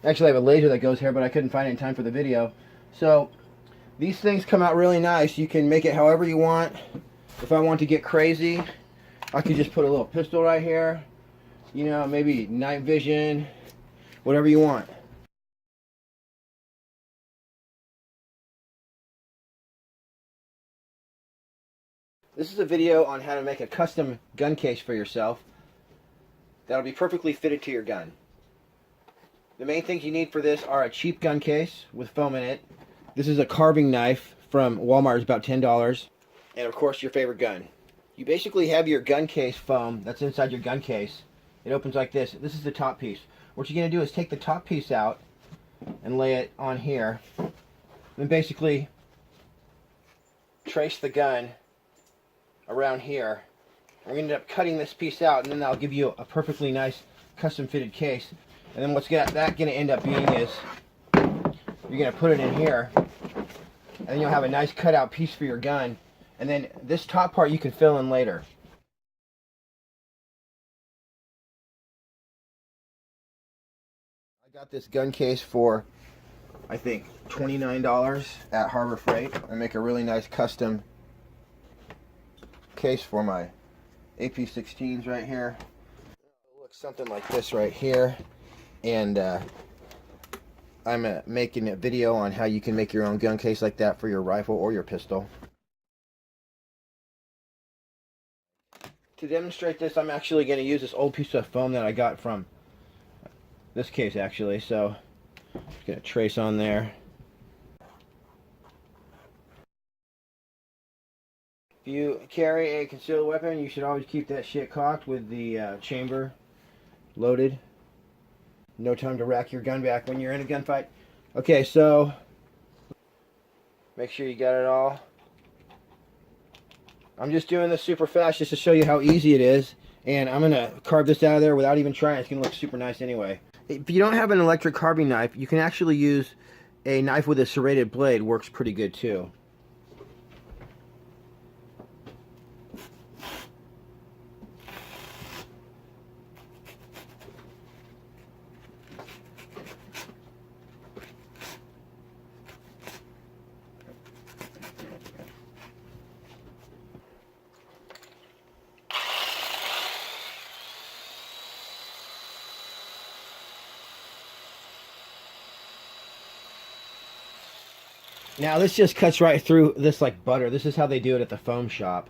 Actually, I have a laser that goes here, but I couldn't find it in time for the video. So these things come out really nice. You can make it however you want. If I want to get crazy, I could just put a little pistol right here. You know, maybe night vision, whatever you want. This is a video on how to make a custom gun case for yourself that'll be perfectly fitted to your gun. The main things you need for this are a cheap gun case with foam in it. This is a carving knife from Walmart, it's about $10. And of course your favorite gun. You basically have your gun case foam that's inside your gun case. It opens like this. This is the top piece. What you're going to do is take the top piece out and lay it on here. Then basically trace the gun around here. We're going to end up cutting this piece out, and then that'll give you a perfectly nice custom fitted case. And then what's that going to end up being is you're going to put it in here, and then you'll have a nice cutout piece for your gun. And then this top part you can fill in later. I got this gun case for, I think, $29 at Harbor Freight. I make a really nice custom case for my AP16s right here. It looks something like this right here. And I'm making a video on how you can make your own gun case like that for your rifle or your pistol. To demonstrate this, I'm actually going to use this old piece of foam that I got from this case actually. So I'm just going to trace on there. If you carry a concealed weapon, you should always keep that shit cocked with the chamber loaded. No time to rack your gun back when you're in a gunfight. Okay, so make sure you got it all. I'm just doing this super fast just to show you how easy it is. And I'm going to carve this out of there without even trying. It's going to look super nice anyway. If you don't have an electric carving knife, you can actually use a knife with a serrated blade. Works pretty good too. Now this just cuts right through this like butter. This is how they do it at the foam shop.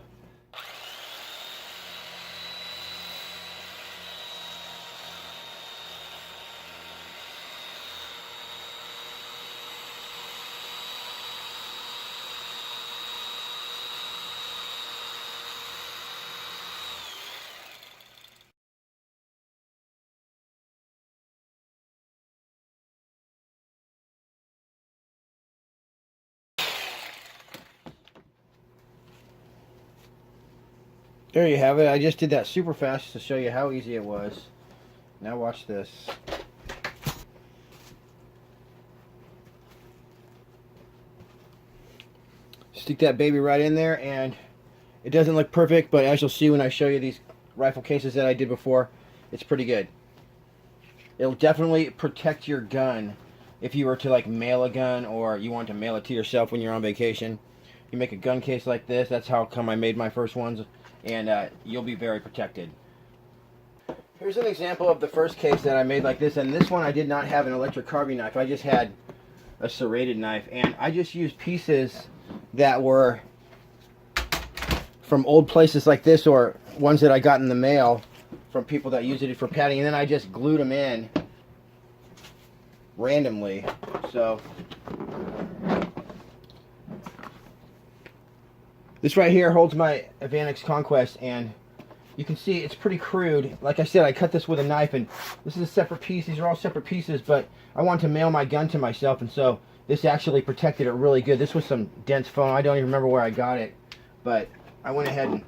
There you have it. I just did that super fast to show you how easy it was. Now watch this. Stick that baby right in there, and it doesn't look perfect, but as you'll see when I show you these rifle cases that I did before, it's pretty good. It'll definitely protect your gun if you were to like mail a gun, or you want to mail it to yourself when you're on vacation. You make a gun case like this. That's how come I made my first ones. And you'll be very protected. Here's an example of the first case that I made like this, and this one I did not have an electric carving knife. I just had a serrated knife, and I just used pieces that were from old places like this, or ones that I got in the mail from people that used it for padding, and then I just glued them in randomly. So this right here holds my Avanix Conquest, and you can see it's pretty crude. Like I said, I cut this with a knife, and this is a separate piece. These are all separate pieces, but I wanted to mail my gun to myself, and so this actually protected it really good. This was some dense foam. I don't even remember where I got it, but I went ahead and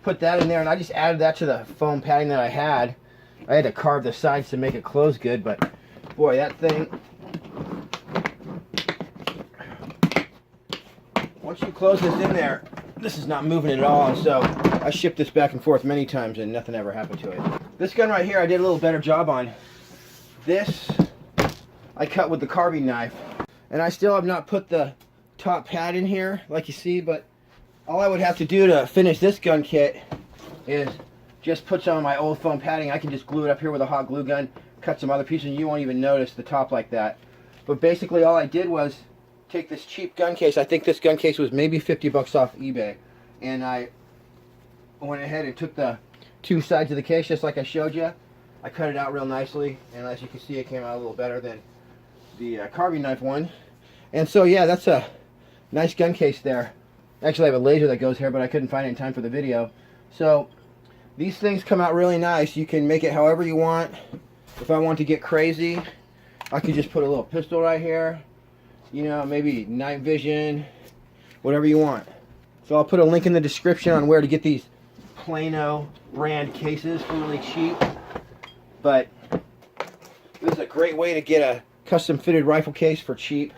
put that in there, and I just added that to the foam padding that I had. I had to carve the sides to make it close good, but boy, that thing, once you close this in there, this is not moving at all, and so I shipped this back and forth many times and nothing ever happened to it. This gun right here I did a little better job on. This I cut with the carving knife. And I still have not put the top pad in here like you see, but all I would have to do to finish this gun kit is just put some of my old foam padding. I can just glue it up here with a hot glue gun, cut some other pieces, and you won't even notice the top like that. But basically all I did was take this cheap gun case. I think this gun case was maybe 50 bucks off eBay. And I went ahead and took the two sides of the case just like I showed you. I cut it out real nicely, and as you can see, it came out a little better than the carving knife one. And so yeah, that's a nice gun case there. Actually I have a laser that goes here, but I couldn't find it in time for the video. So these things come out really nice. You can make it however you want. If I want to get crazy, I can just put a little pistol right here. You know, maybe night vision, whatever you want. So I'll put a link in the description on where to get these Plano brand cases for really cheap. But this is a great way to get a custom fitted rifle case for cheap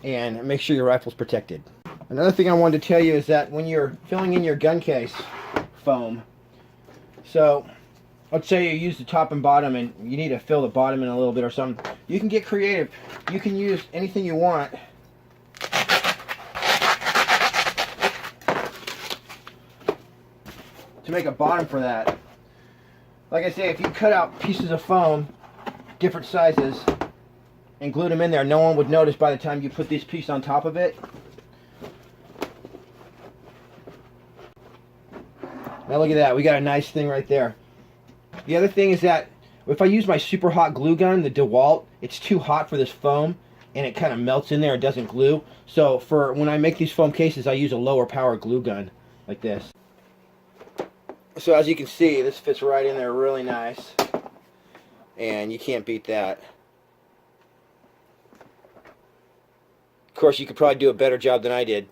and make sure your rifle's protected. Another thing I wanted to tell you is that when you're filling in your gun case foam, so let's say you use the top and bottom and you need to fill the bottom in a little bit or something, you can get creative. You can use anything you want to make a bottom for that. Like I say, if you cut out pieces of foam, different sizes, and glued them in there, no one would notice by the time you put this piece on top of it. Now look at that, we got a nice thing right there. The other thing is that if I use my super hot glue gun, the DeWalt, it's too hot for this foam and it kind of melts in there, it doesn't glue. So for when I make these foam cases, I use a lower power glue gun like this. So as you can see, this fits right in there really nice, and you can't beat that. Of course, you could probably do a better job than I did.